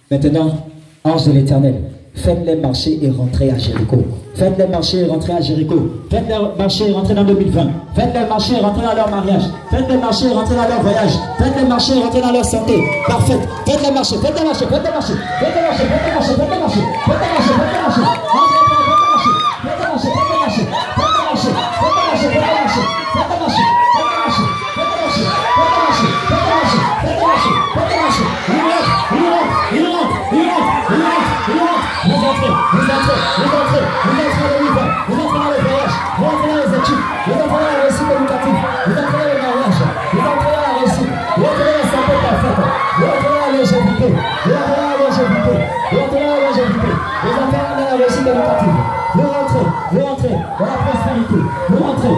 Maintenant, ange de l'Éternel, faites-les marcher et rentrer à Jéricho. Faites-les marcher et rentrer à Jéricho. Faites-les marcher et rentrer dans 2020. Faites-les marcher et rentrer dans leur mariage. Faites-les marcher et rentrer dans leur voyage. Faites-les marcher et rentrer dans leur santé. Parfait. Faites-les marcher, faites-les marcher, faites-les marcher. Faites-les marcher, faites-les marcher, faites-les marcher. Faites-les marcher, faites-les marcher. Faites-les marcher, faites-les marcher. Faites-les marcher, faites-les marcher. Faites-les marcher, faites-les marcher. Vous rentrez dans la prospérité, vous rentrez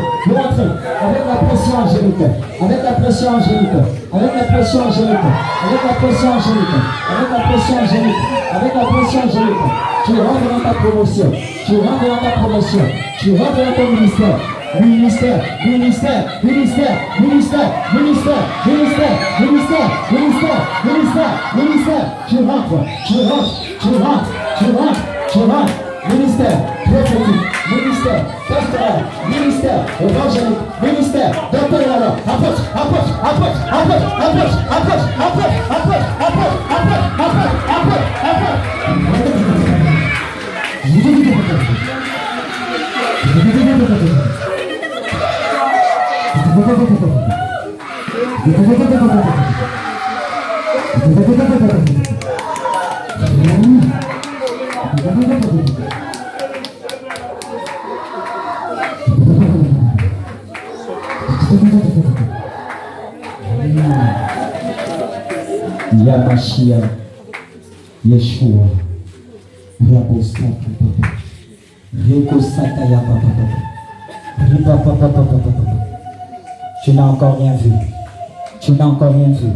avec la pression angélique, avec la pression angélique, avec la pression angélique, avec la pression angélique, avec la pression angélique, avec la pression angélique. Tu rentres dans ta promotion, tu rentres dans ta promotion, tu rentres dans ton ministère. Ministère, ministère, ministère, ministère, ministère, ministère, ministère, ministère, ministère, ministère. Tu rentres, tu rentres, tu rentres, tu rentres, tu rentres. Ministère prophétique, ministère pastoral, ministère évangélique, ministère doctoral, apôtre, apôtre, apôtre, apôtre, apôtre, apôtre, apôtre, apôtre, apôtre, apôtre, apôtre, Yamashia, Yeshua, Rabosaka, Rekosaka Yababa, tu n'as encore rien vu, tu n'as encore rien vu,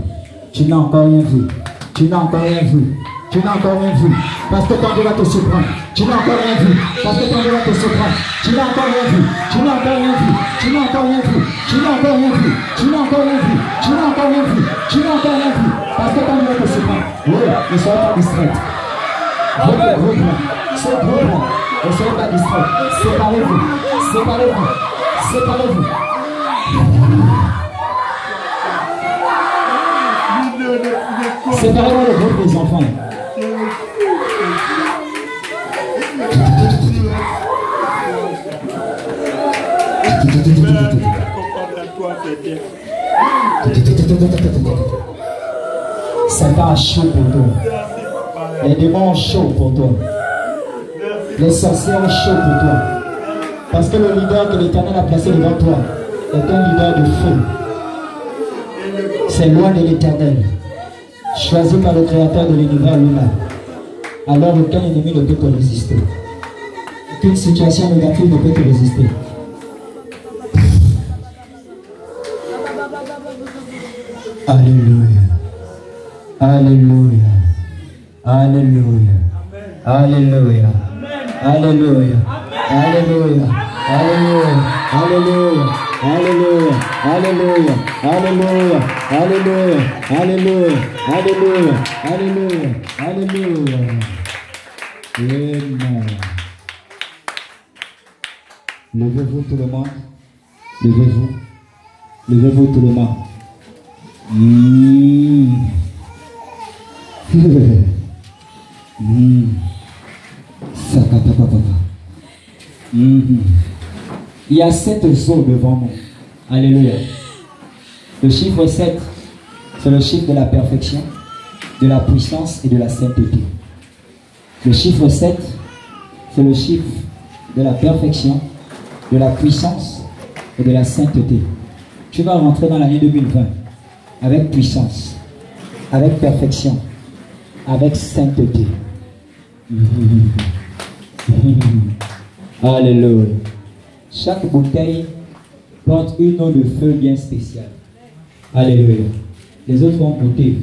tu n'as encore rien vu, tu n'as encore rien vu, tu n'as encore rien vu, parce que ton Dieu va te surprendre, tu n'as encore rien vu, parce que ton Dieu va te surprendre, tu n'as encore rien vu, tu n'as encore rien vu, tu n'as encore rien vu, tu n'as encore rien vu, tu n'as encore rien vu, tu n'as encore rien vu, tu n'as encore rien vu, parce que ton Dieu va te surprendre. Oui, ne soyez pas distrait. C'est gros plan, ne soyez pas distrait. Séparez-vous, séparez-vous, séparez-vous. Séparez-moi le groupe des enfants. C'est pas chaud pour toi. Les démons chauds pour toi. Les sorcières chauds pour toi. Parce que le leader que l'Éternel a placé devant toi est un leader de feu. C'est loin de l'Éternel, choisi par le Créateur de l'univers lui-même. Alors aucun ennemi ne peut te résister. Aucune situation négative ne peut te résister. Alléluia. Alléluia. Alléluia. Alléluia. Alléluia. Alléluia. Alléluia. Alléluia. Alléluia. Alléluia. Alléluia. Alléluia. Alléluia. Alléluia. Alléluia. Alléluia. Amen. Levez-vous tout le monde. Levez-vous. Levez-vous tout le monde. Il y a 7 eaux devant nous. Alléluia. Le chiffre 7, c'est le chiffre de la perfection, de la puissance et de la sainteté. Le chiffre 7, c'est le chiffre de la perfection, de la puissance et de la sainteté. Tu vas rentrer dans l'année 2020 avec puissance, avec perfection, avec sainteté. Alléluia. Chaque bouteille porte une eau de feu bien spéciale. Alléluia. Les autres vont goûter.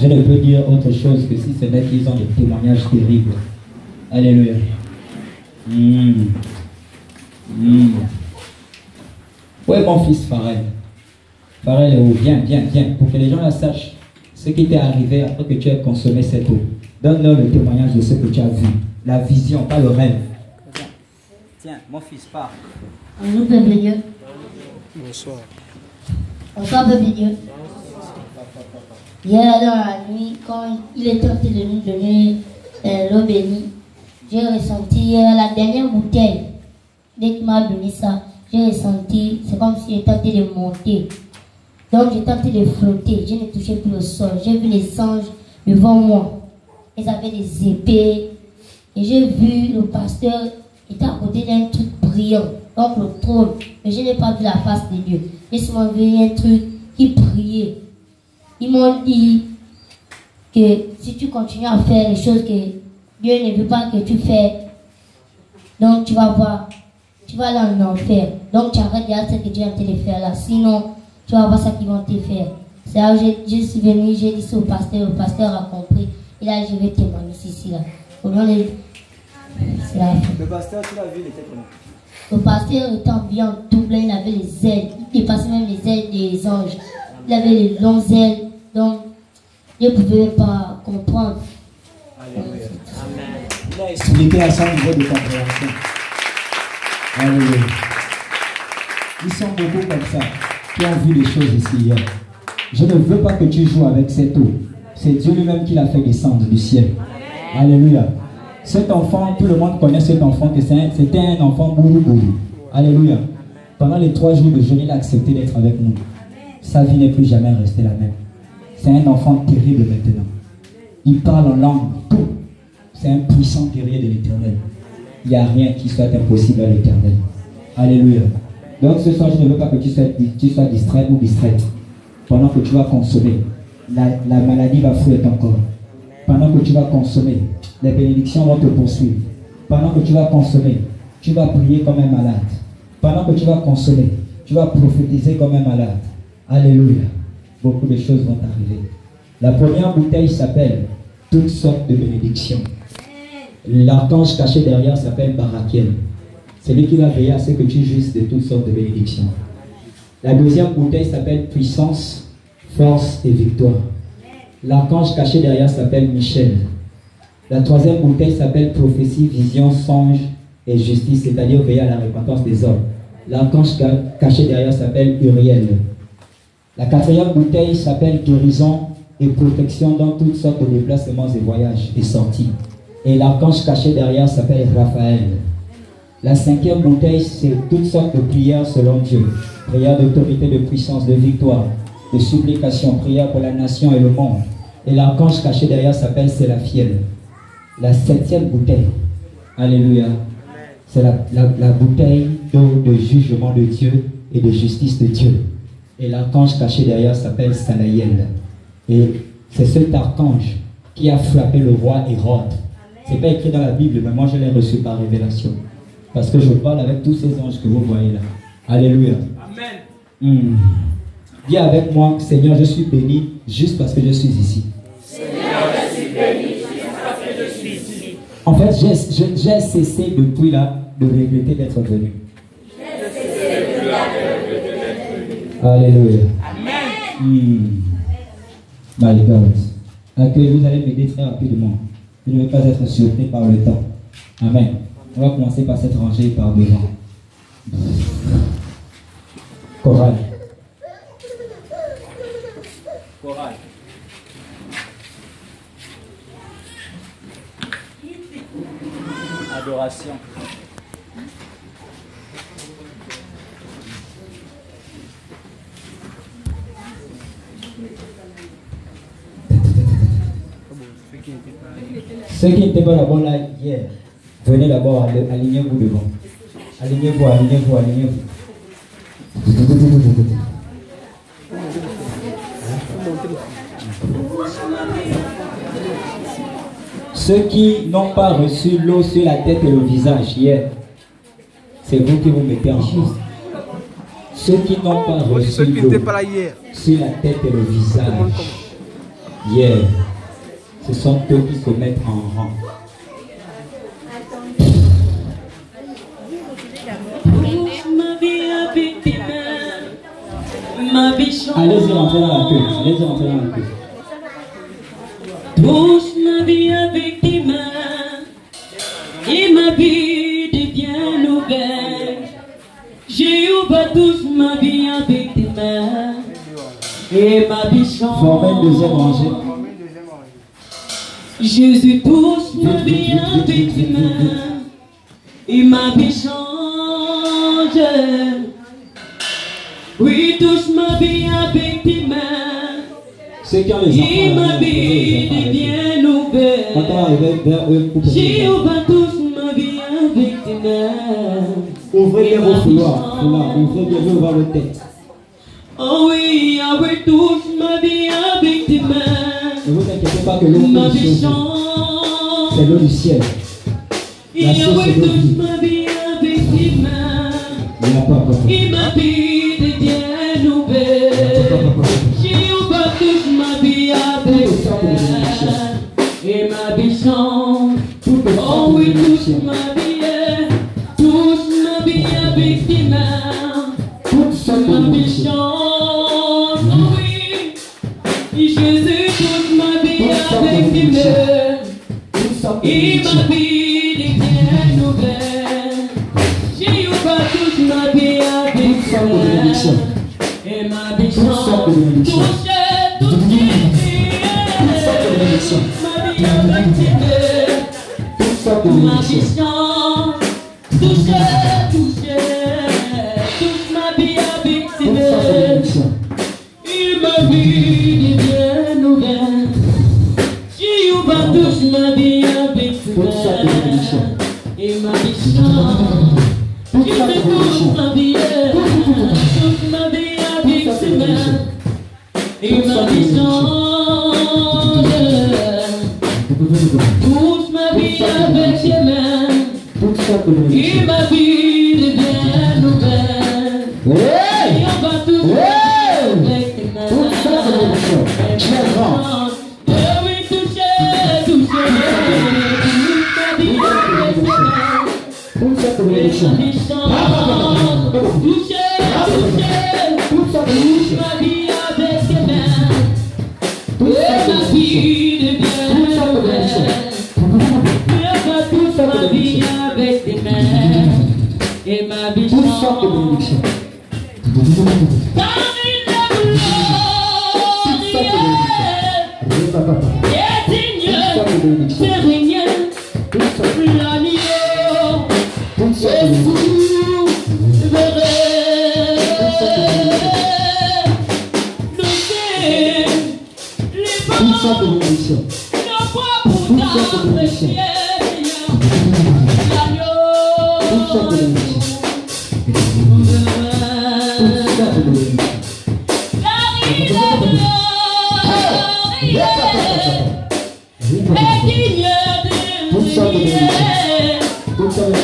Je ne peux dire autre chose que si ce n'est qu'ils ont des témoignages terribles. Alléluia. Ouais, mon fils Pharrell. Pharrell, viens, pour que les gens la sachent ce qui t'est arrivé après que tu aies consommé cette eau. Donne-leur le témoignage de ce que tu as vu. La vision, pas le rêve. Tiens, mon fils, parle. Bonjour, Peuple Dieu. Bonsoir. Bonsoir, Peuple Dieu. Hier, dans la nuit, quand il est tenté de nous donner l'eau bénie, j'ai ressenti la dernière bouteille. Dès qu'il m'a donné ça, j'ai ressenti, c'est comme si j'étais tenté de monter. Donc, j'étais tenté de flotter. Je ne touchais plus le sol. J'ai vu les anges devant moi. Ils avaient des épées. Et j'ai vu le pasteur était à côté d'un truc brillant. Donc, le trône. Mais je n'ai pas vu la face de Dieu. J'ai seulement vu un truc qui priait. Ils m'ont dit que si tu continues à faire les choses que Dieu ne veut pas que tu fasses, donc tu vas voir, tu vas aller en enfer. Donc tu arrêtes de faire ce que Dieu est en train de faire là. Sinon, tu vas voir ça qu'ils vont te faire. C'est là où je suis venu, j'ai dit ça au pasteur a compris. Et là, je vais témoigner ici là. C'est la fin. Le pasteur, tu l'as vu, il était comment? Le pasteur était bien double, il avait les ailes, il dépassait même les ailes des anges. Il avait les longues ailes, donc je ne pouvais pas comprendre. Alléluia. Amen. Il a expliqué à son niveau de compréhension. Alléluia. Ils sont beaucoup comme ça, qui ont vu des choses ici hier. Je ne veux pas que tu joues avec cette eau. C'est Dieu lui-même qui l'a fait descendre du ciel. Alléluia. Cet enfant, tout le monde connaît cet enfant, que c'était un enfant bourou. Alléluia. Pendant les 3 jours de jeûne, il a accepté d'être avec nous. Sa vie n'est plus jamais restée la même. C'est un enfant terrible maintenant. Il parle en langue, tout. C'est un puissant guerrier de l'Éternel. Il n'y a rien qui soit impossible à l'Éternel. Alléluia. Donc ce soir, je ne veux pas que tu sois distrait ou distraite. Pendant que tu vas consommer, la maladie va fouiller ton corps. Pendant que tu vas consommer, les bénédictions vont te poursuivre. Pendant que tu vas consommer, tu vas prier comme un malade. Pendant que tu vas consommer, tu vas prophétiser comme un malade. Alléluia. Beaucoup de choses vont arriver. La première bouteille s'appelle toutes sortes de bénédictions. L'archange caché derrière s'appelle Barakiel. C'est lui qui va veiller à ce que tu jouisses de toutes sortes de bénédictions. La deuxième bouteille s'appelle puissance, force et victoire. L'archange caché derrière s'appelle Michel. La troisième bouteille s'appelle prophétie, vision, songe et justice, c'est-à-dire veiller à la repentance des hommes. L'archange caché derrière s'appelle Uriel. La quatrième bouteille s'appelle guérison et protection dans toutes sortes de déplacements et voyages et sorties. Et l'archange caché derrière s'appelle Raphaël. La cinquième bouteille, c'est toutes sortes de prières selon Dieu. Prières d'autorité, de puissance, de victoire, de supplication, prières pour la nation et le monde. Et l'archange caché derrière s'appelle Sélaphiel. La septième bouteille, alléluia, c'est la bouteille d'eau de jugement de Dieu et de justice de Dieu. Et l'archange caché derrière s'appelle Sanaïel. Et c'est cet archange qui a frappé le roi Hérode. Ce n'est pas écrit dans la Bible, mais moi je l'ai reçu par révélation. Parce que je parle avec tous ces anges que vous voyez là. Alléluia. Amen. Dis avec moi, Seigneur, je suis béni juste parce que je suis ici. Seigneur, je suis béni juste parce que je suis ici. En fait, j'ai cessé depuis là de regretter d'être venu. Alléluia. Amen. My God. Accueillez, vous allez m'aider très rapidement. Je ne veux pas être surpris par le temps. Amen. On va commencer par cette rangée par devant. Chorale. Chorale. Adoration. Ceux qui n'étaient pas d'abord là hier, venez d'abord, alignez-vous devant. Alignez-vous, alignez-vous, alignez-vous. Ceux qui n'ont pas reçu l'eau sur la tête et le visage hier, c'est vous qui vous mettez en cause. Ceux qui n'ont pas reçu l'eau sur la tête et le visage hier, ce sont eux qui se mettent en rang. Ma vie a victime. Allez-y, rentrez dans la queue. Allez-y, rentrez dans la queue. Touche ma vie avec tes mains et ma vie devient nouvelle. Jéhovah, touche ma vie avec tes mains et ma vie change. Formez une deuxième rangée. Jésus, touche ma vie avec tes mains et ma vie change. Oui, touche ma vie avec tes mains. Ceux qui ont les enfants, Et ma vie devient nouvelle. Jéhovah, touche ma vie avec tes mains. Ouvrez bien vos foulards. Ouvrez bien vos têtes. Oh oui, ah oui, touche ma vie avec tes mains. Ne vous inquiétez pas que l'eau Ma vie c'est change. l'eau du ciel. Et ah oui, touche ma vie avec tes mains. Il n'y a pas de Et ma vie devient nouvelle. Jéhovah, touche ma vie avec tes mains. Et ma vie change. Oh oui, touche ma vie avec tes mains. Ma vie change. Oh oui, Jésus, touche ma vie avec tes mains. Et ma vie devient nouvelle. Jéhovah, touche ma vie avec tes mains. Et ma vie change. Touche ma vie avec tes mains. Ma vie change. Touche ma vie avec tes mains. Et ma vie devient nouvelle. Jéhovah, touche ma vie avec tes mains. Et ma vie change. Jésus, touche ma vie. Touche ma vie avec tes mains. Et ma vie change. Touche ma vie avec tes mains. Et ma vie devient nouvelle. Et on va tout avec tes mains. Et oui, toucher. Ma vie avec tes mains. Et ma vie change. Toucher. Touche ma vie avec tes mains. Et ma vie devient nouvelle. Touche ma vie avec tes mains. Et ma vie change.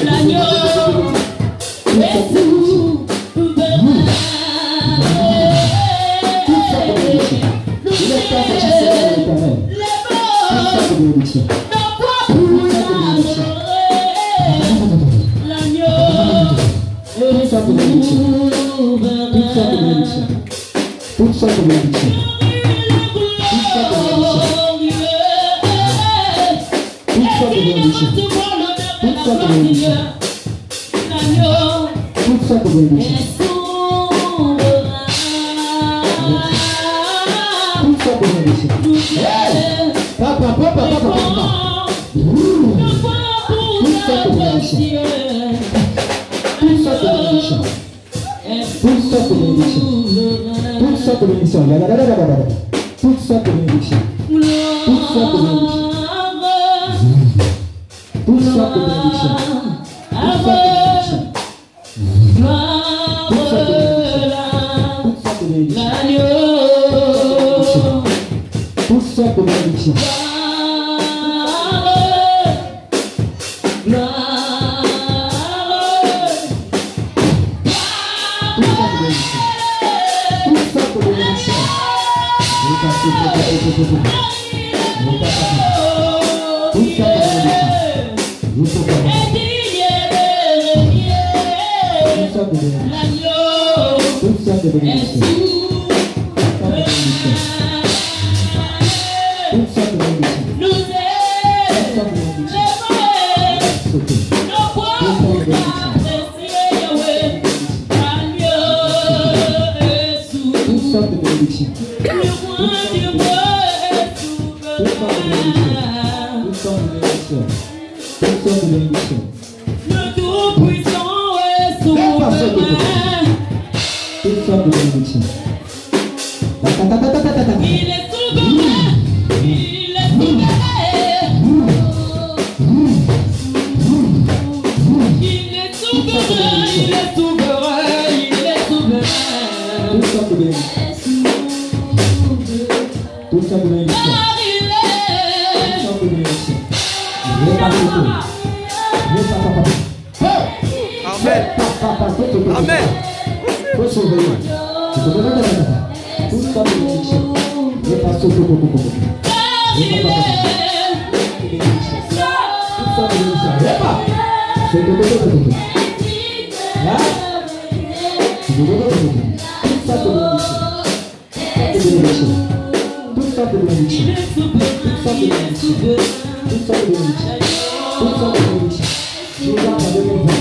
L'agneau, Toutes sortes de bénédictions. Nous élevons nos voix pour apprécier Yahweh. Toutes sortes de bénédictions. Le roi du roi est souverain. Toutes sortes de bénédictions. Toutes sortes de bénédictions. Le Tout-Puissant est souverain. Toutes sortes de bénédictions. Il est souverain. Il est souverain. Il est souverain. Il est souverain. Il est souverain. Toutes sortes de bénédictions. Toutes sortes de bénédictions. Car il est. Toutes sortes de bénédictions. Repartez tout. Repartez. Amen. Amen. Faut sauver. Toutes sortes de bénédictions. Repartez tout. Car il est. Toutes sortes de bénédictions. Repartez. C'est tout. Là. Toutes sortes de bénédictions. Toutes sortes de bénédictions. Il est souverain. Toutes sortes de bénédictions. Toutes sortes de bénédictions. Toutes sortes de bénédictions. Je vous en 2020.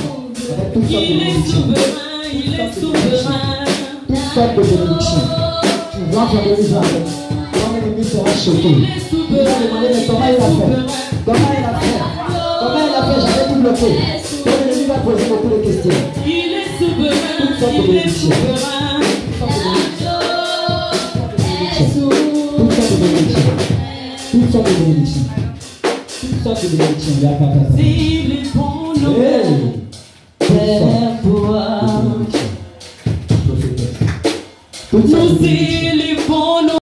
Avec toutes sortes de Il est bénédictions. souverain. Il est souverain. Toutes sortes de bénédictions. Tu vois en 2020. Quand l'ennemi sera choqué. Il va demander mais comment il a fait. Comment il a fait. Comment il a fait. J'avais tout bloqué. Donc l'ennemi va poser beaucoup de questions. Il est souverain. Toutes sortes de Il est bénédictions. souverain. Toutes sortes de bénédictions. Toutes sortes de bénédictions. Toutes sortes de bénédictions. Il y a pas de S'il est bon, nous Père, pour Toutes sortes de bénédictions. nous, s'il est